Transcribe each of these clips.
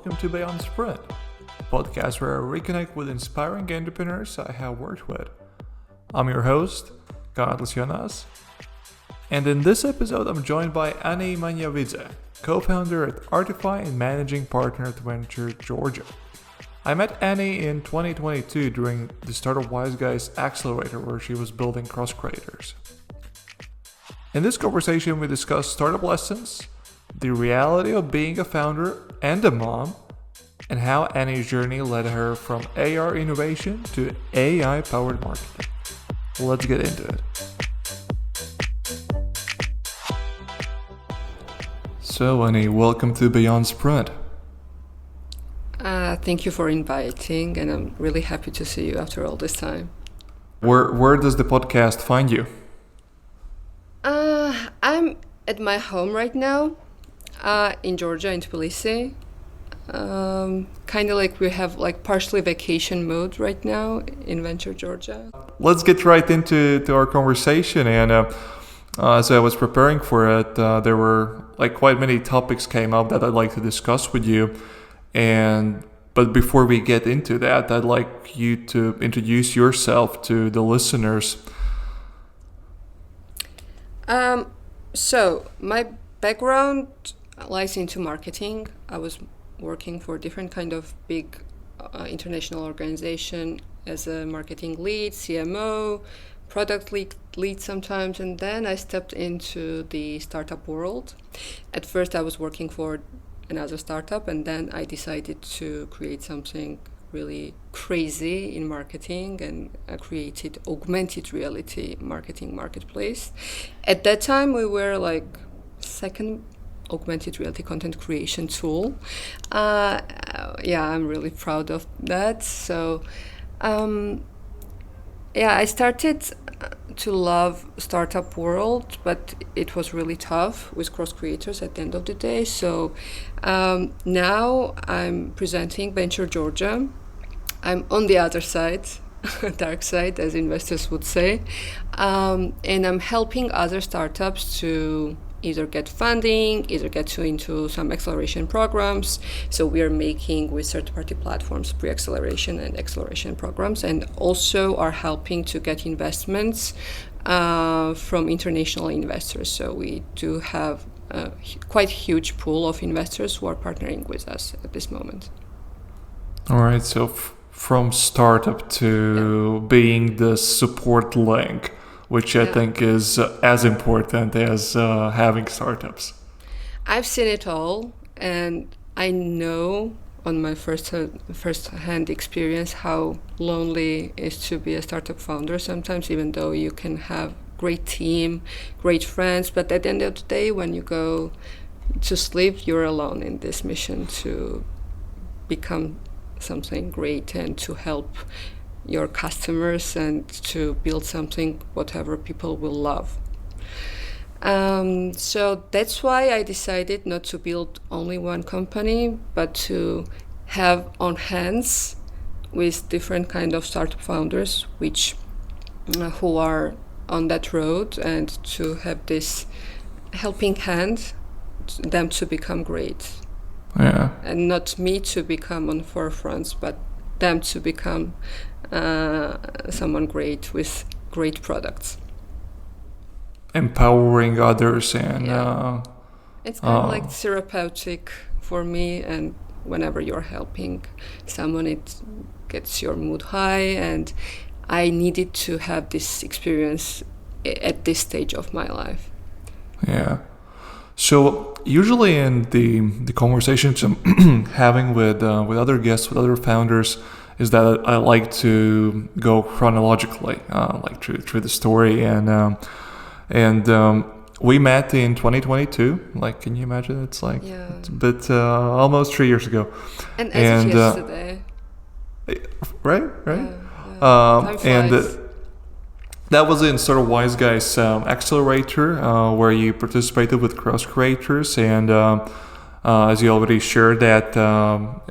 welcome to Beyond Sprint, a podcast where I reconnect with inspiring entrepreneurs I have worked with. I'm your host, Karlis, and in this episode I'm joined by Ani Manjavidze, co-founder at ARtttify and managing partner at Untitled Chapter. I met Ani in 2022 during the start of Wise Guys Accelerator, where she was building cross creators. In this conversation we discussed startup lessons, the reality of being a founder and a mom, and how Ani's journey led her from AR innovation to AI-powered marketing. Let's get into it. So Ani, welcome to Beyond Sprint. Thank you for inviting, and I'm really happy to see you after all this time. Where does the podcast find you? I'm at my home right now, in Georgia, in Tbilisi. Kind of like we have like partially vacation mode right now in Venture, Georgia. Let's get right into our conversation. And as I was preparing for it, there were like quite many topics came up that I'd like to discuss with you. But before we get into that, I'd like you to introduce yourself to the listeners. So my background lies into marketing. I was working for different kind of big international organization as a marketing lead, CMO, product lead sometimes, and then I stepped into the startup world. At first I was working for another startup, and then I decided to create something really crazy in marketing, and I created augmented reality marketing marketplace. At that time we were like second augmented reality content creation tool. I'm really proud of that. So I started to love startup world, but it was really tough with cross creators at the end of the day. So now I'm presenting Venture Georgia. I'm on the other side, dark side, as investors would say, and I'm helping other startups to either get funding, either get into some acceleration programs. So we are making with third-party platforms pre-acceleration and acceleration programs, and also are helping to get investments from international investors. So we do have a quite huge pool of investors who are partnering with us at this moment. All right, so from startup to being the support link, which I think is as important as having startups. I've seen it all, and I know on my first-hand experience how lonely it is to be a startup founder sometimes, even though you can have great team, great friends, but at the end of the day, when you go to sleep, you're alone in this mission to become something great and to help your customers and to build something whatever people will love. So that's why I decided not to build only one company, but to have on hands with different kind of startup founders who are on that road, and to have this helping hand them to become great. Yeah. And not me to become on forefronts, but them to become someone great with great products. Empowering others and it's kind of like therapeutic for me, and whenever you're helping someone it gets your mood high, and I needed to have this experience at this stage of my life. Yeah. So usually in the conversations I'm having with other guests, with other founders, is that I like to go chronologically, like through the story, and we met in 2022. Like, can you imagine? It's like it's a bit almost 3 years ago. And as of yesterday. Right. Time flies. That was in sort of Wise Guys Accelerator, where you participated with cross creators, and as you already shared that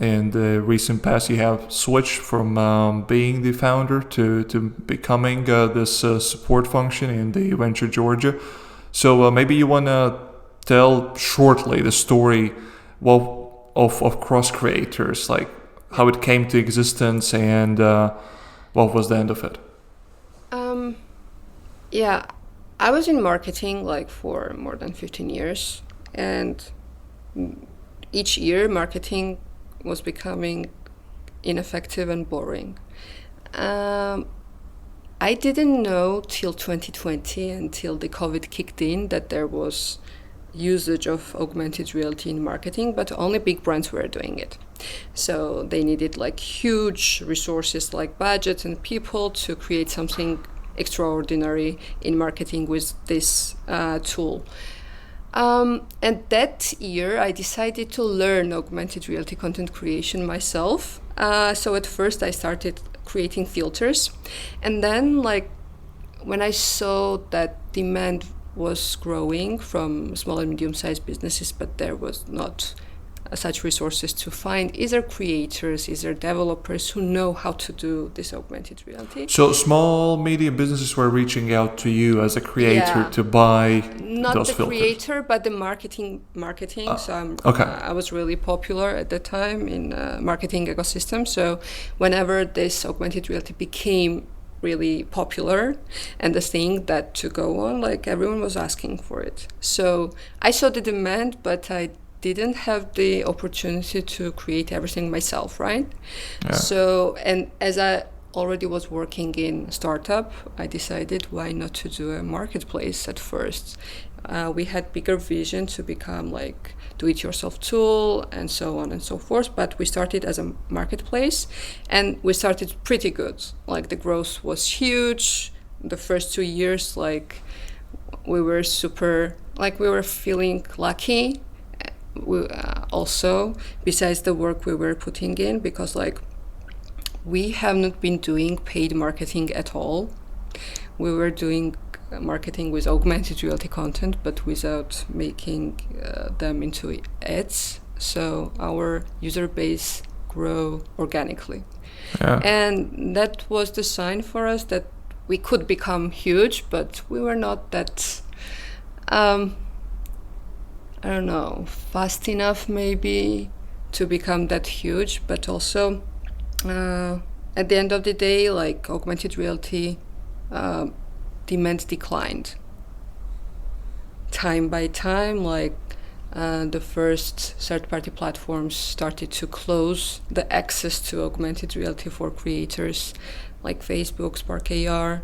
in the recent past you have switched from being the founder to becoming this support function in the Venture Georgia. So maybe you want to tell shortly the story of cross creators, like how it came to existence and what was the end of it? Yeah, I was in marketing like for more than 15 years, and each year marketing was becoming ineffective and boring. I didn't know till 2020, until the COVID kicked in, that there was usage of augmented reality in marketing, but only big brands were doing it. So they needed like huge resources like budgets and people to create something extraordinary in marketing with this tool. And that year I decided to learn augmented reality content creation myself. So at first I started creating filters, and then like when I saw that demand was growing from small and medium-sized businesses, but there was not such resources to find either creators, either developers who know how to do this augmented reality. So small, medium businesses were reaching out to you as a creator to buy not those the filters. creator, but the marketing. So I was really popular at the time in marketing ecosystem. So whenever this augmented reality became really popular and the thing that to go on, like everyone was asking for it. So I saw the demand, but I didn't have the opportunity to create everything myself, right? Yeah. So, and as I already was working in startup, I decided why not to do a marketplace at first. We had bigger vision to become like do-it-yourself tool and so on and so forth, but we started as a marketplace and we started pretty good. Like the growth was huge. The first 2 years, like we were feeling lucky. We also, besides the work we were putting in, because like we have not been doing paid marketing at all. We were doing marketing with augmented reality content, but without making them into ads. So our user base grew organically. Yeah. And that was the sign for us that we could become huge, but we were not that fast enough maybe to become that huge. But also at the end of the day, like augmented reality demand declined time by time. Like the first third-party platforms started to close the access to augmented reality for creators like Facebook, Spark AR,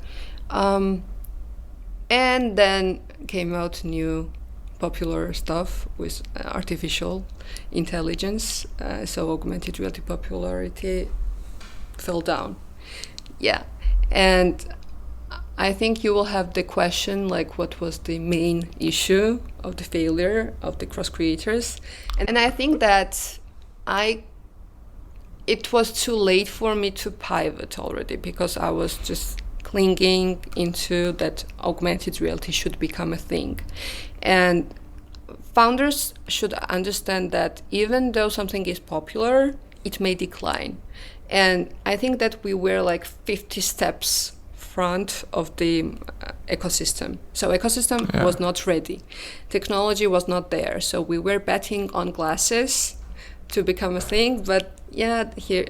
and then came out new popular stuff with artificial intelligence, so augmented reality popularity fell down. Yeah, and I think you will have the question like what was the main issue of the failure of the cross creators, and I think that it was too late for me to pivot already, because I was just clinging into that augmented reality should become a thing. And founders should understand that even though something is popular, it may decline. And I think that we were like 50 steps front of the ecosystem. So ecosystem was not ready. Technology was not there. So we were betting on glasses to become a thing. But yeah, here,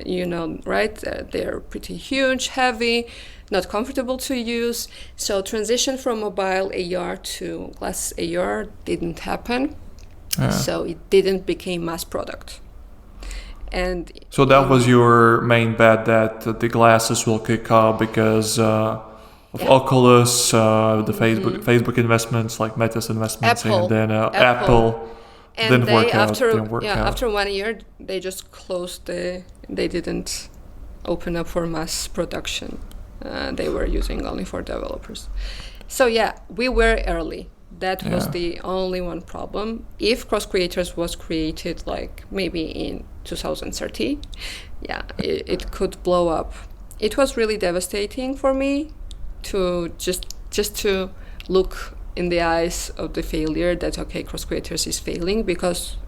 right? They're pretty huge, heavy, not comfortable to use. So transition from mobile AR to glass AR didn't happen. So it didn't become mass product. And so that was your main bet, that the glasses will kick up because of Oculus, the Facebook investments, like Meta's investments, and then Apple didn't work out. After 1 year, they just closed they didn't open up for mass production. They were using only for developers. So yeah, we were early. That was the only one problem. If Cross Creators was created like maybe in 2030, it could blow up. It was really devastating for me to just to look in the eyes of the failure that Cross Creators is failing, because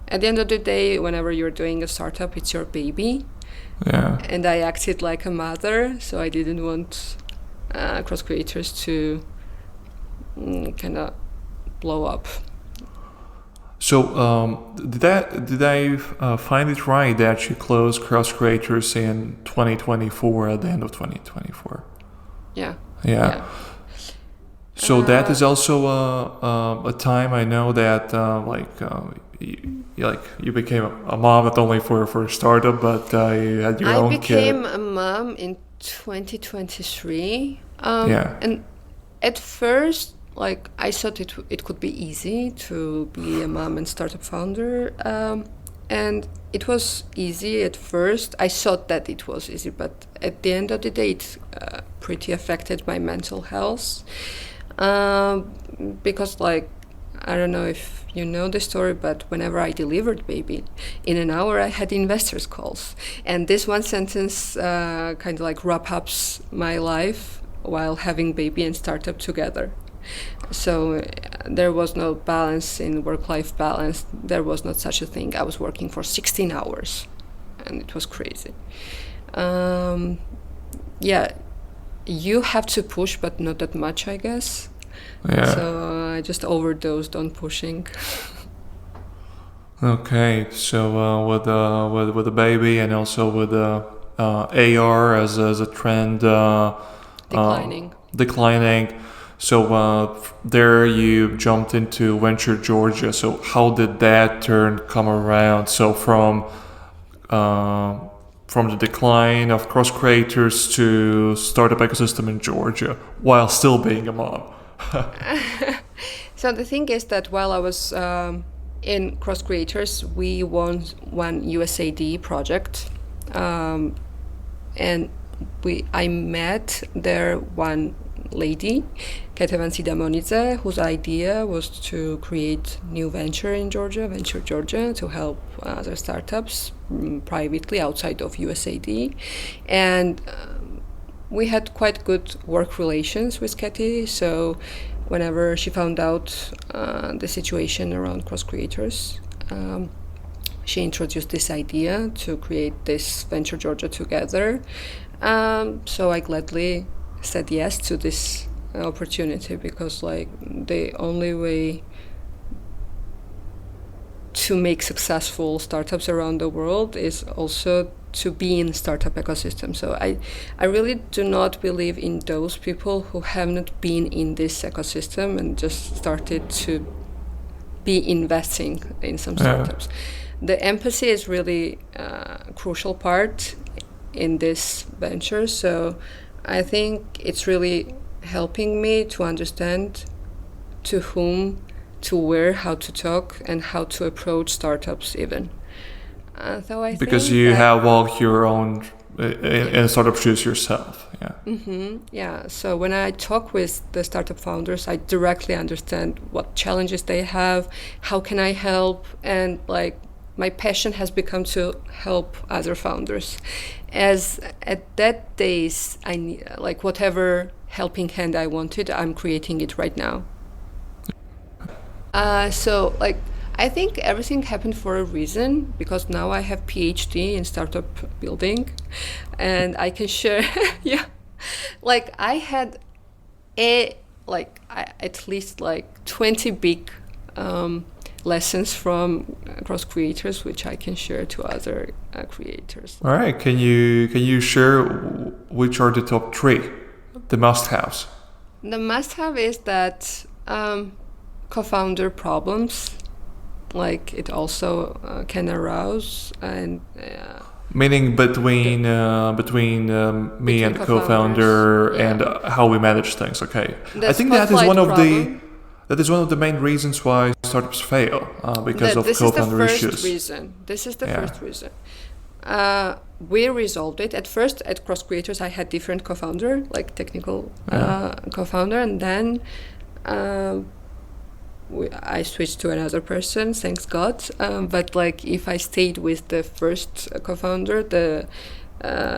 at the end of the day, whenever you're doing a startup, it's your baby. Yeah. And I acted like a mother, so I didn't want Cross Creators to kind of blow up. So, did I find it right that you closed Cross Creators in 2024 at the end of 2024? Yeah. Yeah. So that is also a time I know that you became a mom not only for a startup but you had your own kid. I became a mom in 2023. And at first, like, I thought it could be easy to be a mom and startup founder. And it was easy at first. I thought that it was easy, but at the end of the day, it pretty affected my mental health. Because, like, I don't know if you know the story, but whenever I delivered baby, in an hour I had investors calls. And this one sentence kind of like wrap ups my life while having baby and startup together. So there was no balance in work-life balance. There was not such a thing. I was working for 16 hours and it was crazy. You have to push, but not that much, I guess. Yeah. So I just overdosed on pushing. Okay, so with the baby and also with AR as a trend declining. So there you jumped into Venture Georgia. So how did that turn come around? So from the decline of cross creators to startup ecosystem in Georgia while still being a mom. So the thing is that while I was in cross creators, we won one USAID project, and I met there one lady, Ani Manjavidze, whose idea was to create new venture in Georgia, Venture Georgia, to help other startups privately outside of USAID. And we had quite good work relations with Katie, so whenever she found out the situation around cross creators, she introduced this idea to create this Venture Georgia together. So I gladly said yes to this opportunity, because like the only way to make successful startups around the world is also to be in startup ecosystem. So I really do not believe in those people who have not been in this ecosystem and just started to be investing in some startups. The empathy is really a crucial part in this venture. So I think it's really helping me to understand to whom, to where, how to talk, and how to approach startups even. So I because think you have walked your own in startup shoes yourself. Yeah. Mm-hmm. Yeah. So when I talk with the startup founders, I directly understand what challenges they have, how can I help, and like my passion has become to help other founders. As at that days, I need, like whatever helping hand I wanted, I'm creating it right now. So like I think everything happened for a reason, because now I have PhD in startup building, and I can share. Yeah, like I had at least like 20 big lessons from cross creators, which I can share to other creators. All right, can you share which are the top three, the must-haves? The must-have is that co-founder problems, like it also can arouse, and meaning between me and the co-founder, and how we manage things. Okay, I think that is one of the main reasons why startups fail, because of co-founder issues. This is the first reason. We resolved it. At first, at Cross Creators, I had different co-founder, like technical co-founder, and then I switched to another person, thanks God. But like if I stayed with the first co-founder, the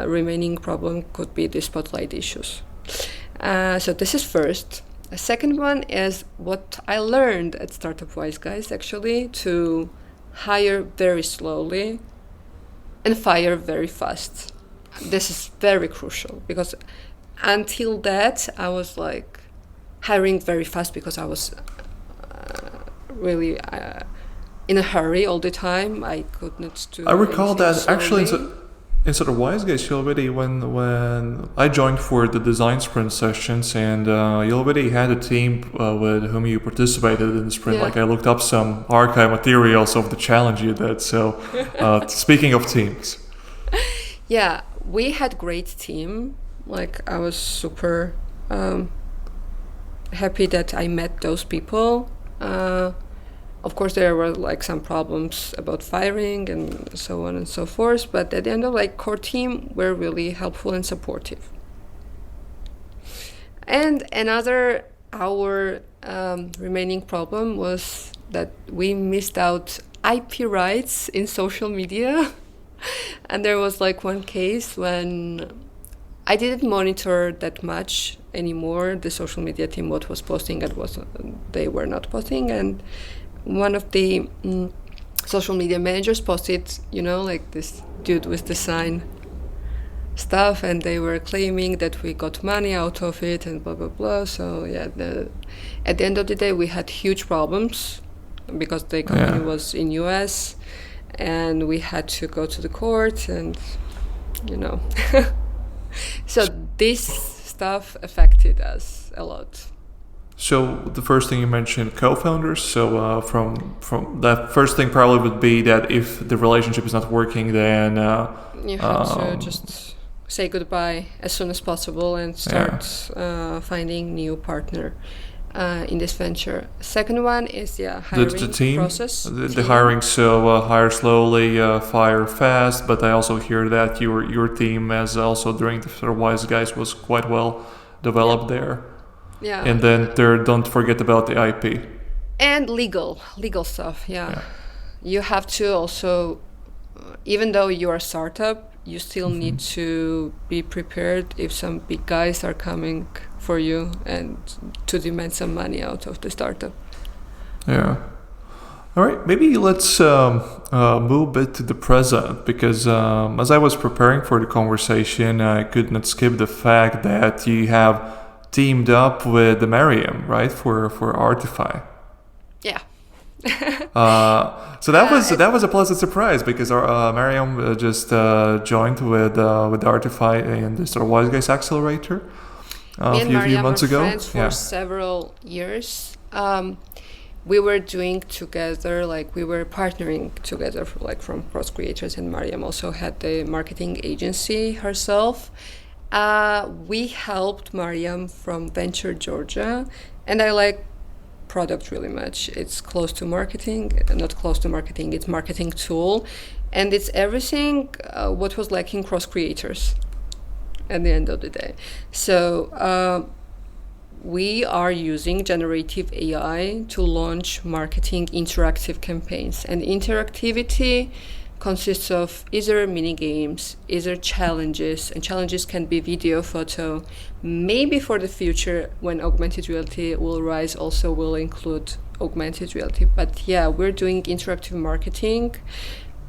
remaining problem could be the spotlight issues. So this is first. The second one is what I learned at Startup Wise Guys, actually, to hire very slowly and fire very fast. This is very crucial, because until that I was like hiring very fast because I was really in a hurry all the time. I could not do. I recall that anything actually slowly. in sort of Wise Guys, you already when I joined for the design sprint sessions, and you already had a team with whom you participated in the sprint. Yeah. Like I looked up some archive materials of the challenge you did. So speaking of teams, Yeah, we had great team. Like I was super happy that I met those people. Of course, there were like some problems about firing and so on and so forth. But at the end of like core team, were really helpful and supportive. And another our remaining problem was that we missed out IP rights in social media. And there was like one case when I didn't monitor that much anymore the social media team what was posting and what they were not posting, and one of the social media managers posted, like this dude with the sign stuff, and they were claiming that we got money out of it and blah blah blah. So yeah, at the end of the day we had huge problems because the company was in US, and we had to go to the court, and so this stuff affected us a lot. so the first thing you mentioned, co-founders. So from that first thing probably would be that if the relationship is not working, then you have to just say goodbye as soon as possible and start finding new partner in this venture. Second one is hiring the team process. the team. hiring. So hire slowly, fire fast. But I also hear that your team, as also during the sort of Wise Guys, was quite well developed there. Yeah. And then don't forget about the IP. And legal stuff. Yeah. You have to also, even though you're a startup, you still need to be prepared if some big guys are coming for you and to demand some money out of the startup. Yeah. All right. Maybe let's move a bit to the present, because as I was preparing for the conversation, I could not skip the fact that you have teamed up with Mariam, right, for ARtttify. Yeah. So that was a pleasant surprise, because our Mariam just joined with ARtttify in the sort of Wise Guys Accelerator a few months ago. Friends for several years. We were doing together, like we were partnering together, from cross creators, and Mariam also had the marketing agency herself. We helped Mariam from Venture Georgia, and I like product really much. It's close to marketing, not close to marketing, it's marketing tool, and it's everything what was lacking cross creators at the end of the day. So we are using generative AI to launch marketing interactive campaigns, and interactivity consists of either mini games, either challenges, and challenges can be video, photo. Maybe for the future, when augmented reality will rise, also will include augmented reality. But yeah, we're doing interactive marketing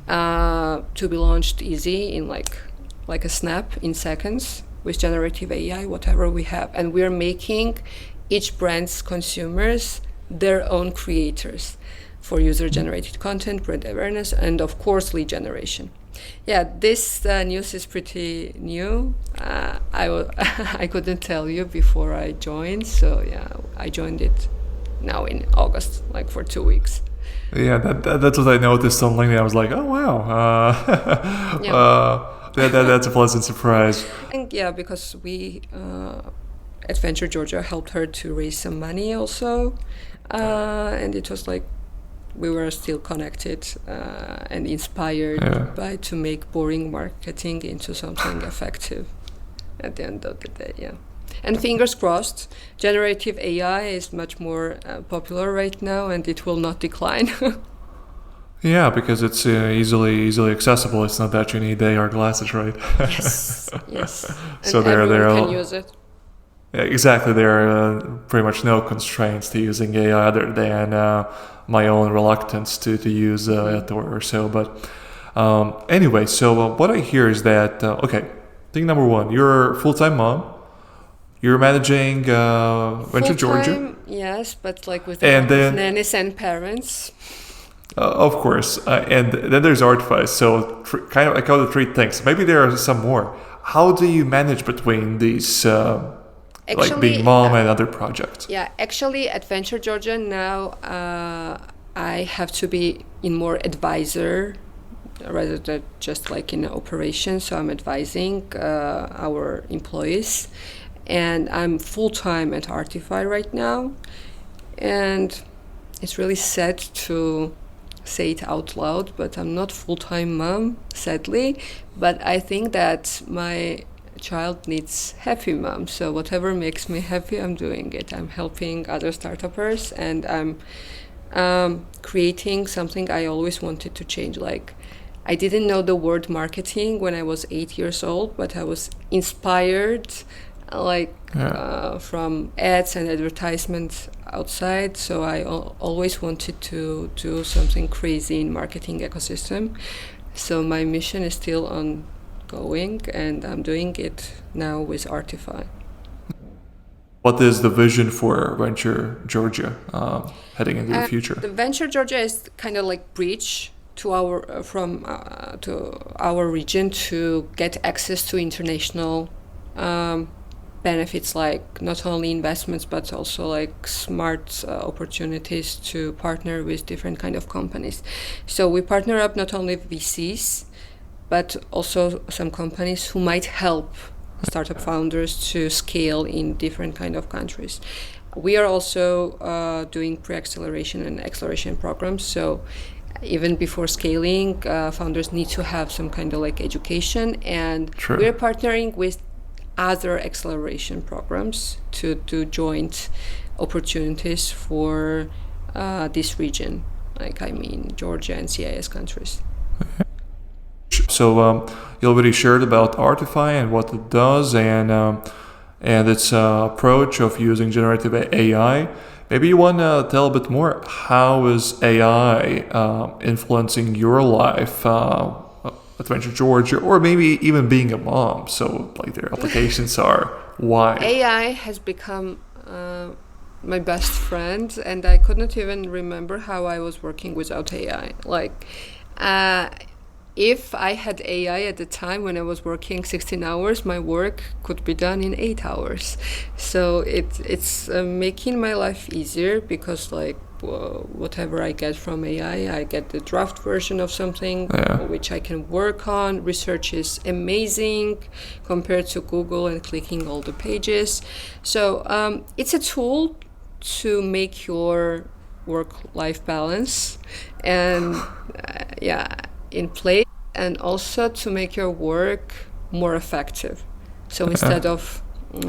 to be launched easy in like a snap, in seconds, with generative AI, whatever we have. And we're making each brand's consumers their own creators for user-generated content, brand awareness, and of course lead generation. Yeah, this news is pretty new. I couldn't tell you before I joined, so yeah, I joined it now in August, like for 2 weeks. Yeah, that's what I noticed on LinkedIn. I was like, oh wow, that's a pleasant surprise. And yeah, because we at Venture Georgia helped her to raise some money also, and it was like we were still connected and inspired by to make boring marketing into something effective at the end of the day. Yeah, and fingers crossed, generative AI is much more popular right now, and it will not decline. Yeah, because it's easily accessible. It's not that you need AR glasses, right? Yes. So and everyone can use it. Yeah, exactly. There are pretty much no constraints to using AI other than my own reluctance to use it or so. But anyway, so what I hear is that, thing number one, you're a full-time mom. You're managing Venture Georgia. Yes, but like with and then nannies and parents. Of course. And then there's ARtttify. So I call it three things. Maybe there are some more. How do you manage between these, like being mom and other projects? Yeah, actually, at Venture Georgia now, I have to be in more advisor rather than just like in operations. So I'm advising our employees, and I'm full-time at ARtttify right now. And it's really sad to say it out loud, but I'm not full-time mom, sadly. But I think that my child needs happy mom. So whatever makes me happy, I'm doing it. I'm helping other startuppers, and I'm creating something I always wanted to change. Like, I didn't know the word marketing when I was 8 years old, but I was inspired from ads and advertisements outside. So I always wanted to do something crazy in marketing ecosystem. So my mission is still ongoing, and I'm doing it now with ARtttify. What is the vision for Venture Georgia heading into the future? The Venture Georgia is kind of like bridge to our to our region to get access to international benefits, like not only investments but also like smart opportunities to partner with different kind of companies. So we partner up not only VCs but also some companies who might help startup founders to scale in different kind of countries. We are also doing pre-acceleration and acceleration programs. So even before scaling, founders need to have some kind of like education, and we're partnering with other acceleration programs to do joint opportunities for this region, Georgia and CIS countries. So you already shared about ARtttify and what it does, and its approach of using generative AI. Maybe you want to tell a bit more. How is AI influencing your life at Venture Georgia, or maybe even being a mom? So like their applications are wide. AI has become my best friend, and I could not even remember how I was working without AI. If I had AI at the time when I was working 16 hours, my work could be done in 8 hours. So it's making my life easier, because whatever I get from AI, I get the draft version of something which I can work on. Research is amazing compared to Google and clicking all the pages. So it's a tool to make your work-life balance and in place, and also to make your work more effective. So instead of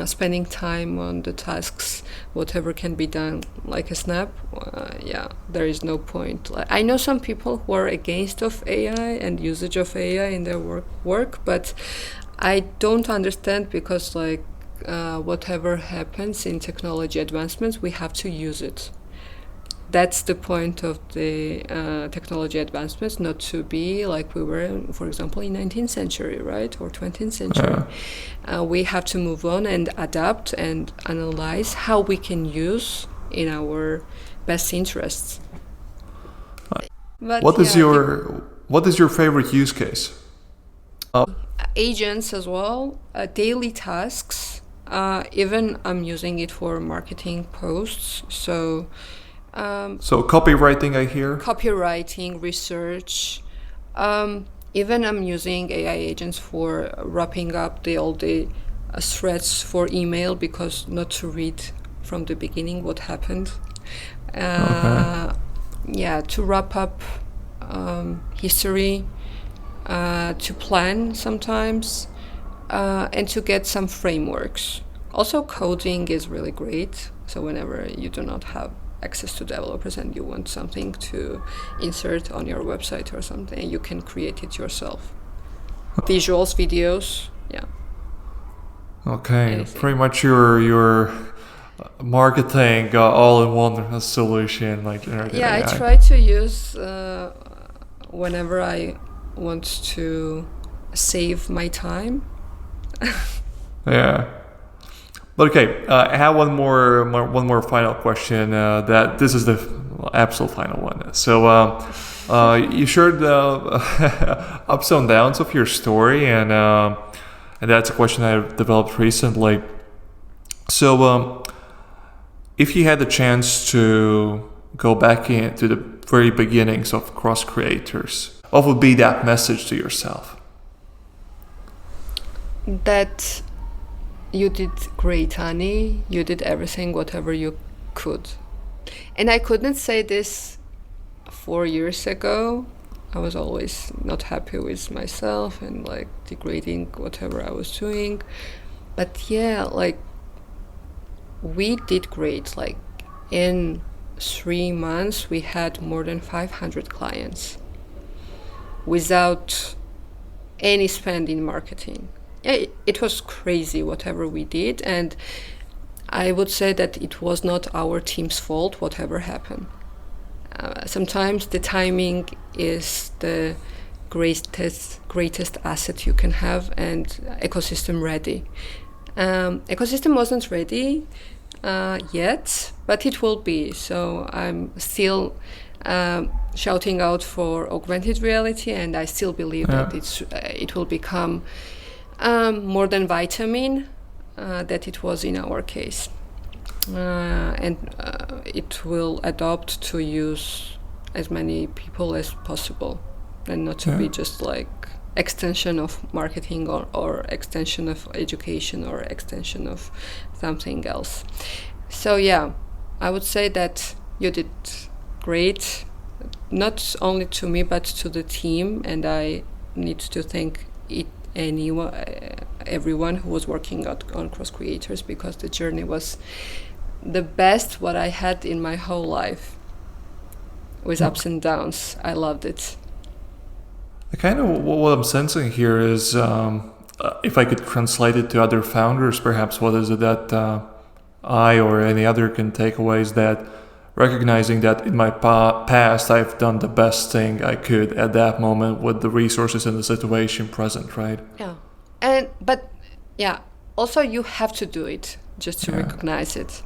spending time on the tasks, whatever can be done like a snap, there is no point. I know some people who are against of AI and usage of AI in their work, but I don't understand, because whatever happens in technology advancements, we have to use it. That's the point of the technology advancements, not to be like we were, for example, in 19th century, right, or 20th century. We have to move on and adapt and analyze how we can use in our best interests. What is your favorite use case? Agents as well, daily tasks. Even I'm using it for marketing posts. So copywriting, I hear. Copywriting, research. Even I'm using AI agents for wrapping up all the threads for email, because not to read from the beginning what happened. To wrap up history, to plan sometimes, and to get some frameworks. Also, coding is really great. So whenever you do not have access to developers and you want something to insert on your website or something, you can create it yourself. Visuals, videos, Okay, anything. Pretty much your marketing all-in-one solution, like generative AI. I try to use whenever I want to save my time. But okay, I have one more final question. That this is the absolute final one. So you shared the ups and downs of your story, and that's a question I've developed recently. So if you had the chance to go back into the very beginnings of Cross Creators, what would be that message to yourself? That you did great, Ani. You did everything, whatever you could. And I couldn't say this 4 years ago. I was always not happy with myself and like degrading whatever I was doing. But yeah, like we did great. Like in 3 months, we had more than 500 clients without any spend in marketing. It was crazy whatever we did, and I would say that it was not our team's fault whatever happened. Sometimes the timing is the greatest asset you can have, and ecosystem ready. Ecosystem wasn't ready yet, but it will be. So I'm still shouting out for augmented reality, and I still believe that it will become more than vitamin that it was in our case, and it will adopt to use as many people as possible, and not to be just like extension of marketing or extension of education or extension of something else. So yeah, I would say that you did great, not only to me but to the team, and I need to thank everyone who was working on Cross Creators, because the journey was the best what I had in my whole life, with ups and downs. I loved it. Kind of what I'm sensing here is, if I could translate it to other founders, perhaps what is it that I or any other can take away is that recognizing that in my past I've done the best thing I could at that moment with the resources and the situation present, right? Yeah. But also you have to do it just to recognize it.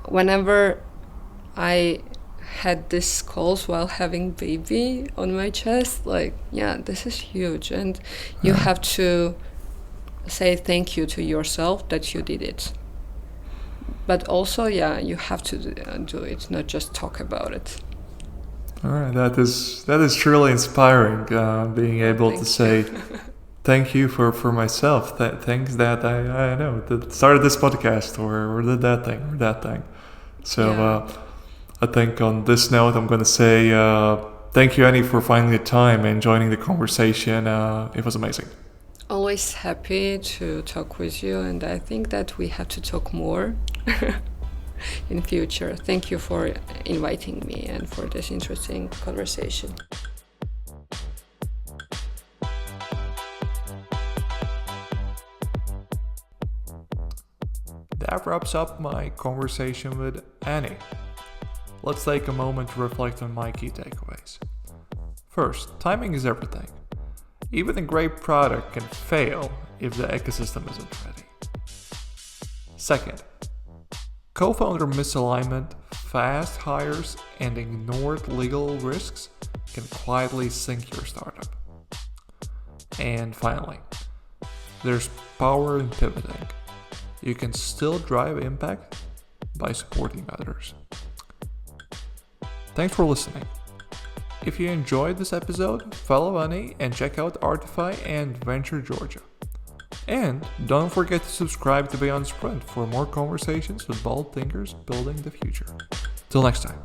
Whenever I had these calls while having baby on my chest, like, this is huge, and you have to say thank you to yourself that you did it. But also, you have to do it, not just talk about it. All right, that is truly inspiring. Being able to say thank you for myself. Things that I know that started this podcast or did that thing. So I think on this note, I'm going to say thank you, Ani, for finding the time and joining the conversation. It was amazing. Always happy to talk with you, and I think that we have to talk more in future. Thank you for inviting me and for this interesting conversation. That wraps up my conversation with Ani. Let's take a moment to reflect on my key takeaways. First, timing is everything. Even a great product can fail if the ecosystem isn't ready. Second, co-founder misalignment, fast hires, and ignored legal risks can quietly sink your startup. And finally, there's power in pivoting. You can still drive impact by supporting others. Thanks for listening. If you enjoyed this episode, follow Ani and check out ARtttify and Venture Georgia. And don't forget to subscribe to Beyond Sprint for more conversations with bold thinkers building the future. Till next time.